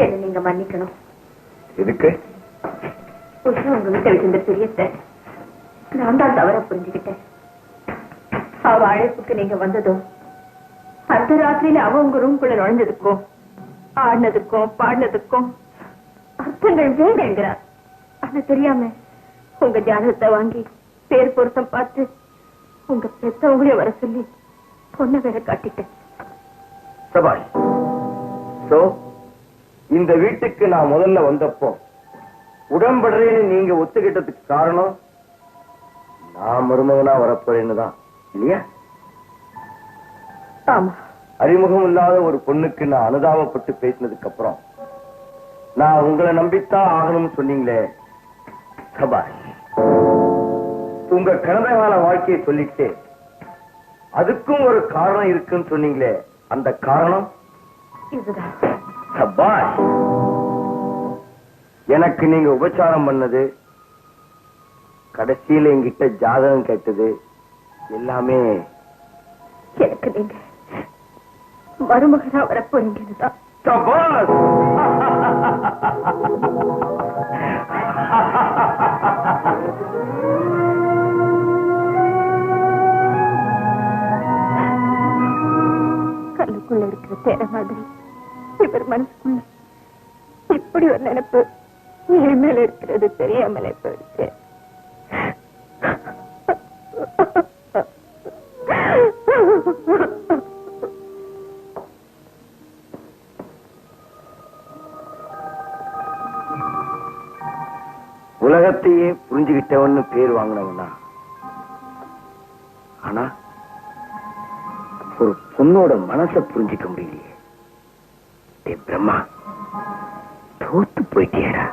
என்ன நீங்க மன்னிக்கணும். எதுக்கு? உங்க வீட்டை வச்சிருந்த பெரியத்தை நான் தான் தவற புரிஞ்சுக்கிட்டேன். அவ அழைப்புக்கு நீங்க வந்ததும் அந்த ராத்திரியில அவ உங்க ரூம்குள்ள நுழைஞ்சதுக்கும் ஆடினதுக்கும் பாடினதுக்கும் அர்த்தங்கள் வேணுங்கிறார். அது தெரியாம உங்க ஜாதகத்தை வாங்கி பேர் பொருத்தம் பார்த்து உங்க பெத்தவங்களே வர சொல்லி பொண்ணை வேற காட்டிட்டேன். சபாஷ். சோ இந்த வீட்டுக்கு நான் முதல்ல வந்தப்போ உடன்படுறேன்னு நீங்க ஒத்துக்கிட்டதுக்கு காரணம் நான் மருமகனா வரப்போறேன்னு தான் இல்லையா? ஆமா. அறிமுகம் இல்லாத ஒரு பொண்ணுக்கு நான் அனுதாபப்பட்டு பேசினதுக்கு அப்புறம் நான் உங்களை நம்பித்தான் ஆகணும்னு சொன்னீங்களே, சபாஷ். உங்க கடந்த கால வாழ்க்கையை சொல்லிட்டு அதுக்கும் ஒரு காரணம் இருக்குன்னு சொன்னீங்களே, அந்த காரணம் இதுதான். சபாஷ். எனக்கு நீங்க உபச்சாரம் பண்ணது, கடைசியில என்கிட்ட ஜாதகம் கேட்டது எல்லாமே எனக்கு நீங்க மருமகனா வரப்போறீங்கன்னுதான். சபாஷ். கல்லுக்குள்ள இருக்கிற தேர மாதிரி இவர் மனசுக்குள்ள இப்படி ஒரு நினைப்பு என் மேல இருக்கிறது தெரியாமலே போயிடுச்சு. உலகத்தையே புரிஞ்சுகிட்டவன்னு பேர் வாங்கினவனா, ஆனா ஒரு பொண்ணோட மனசை புரிஞ்சுக்க முடியலையே. பிரம்மா, தோத்து போயிட்டியடா.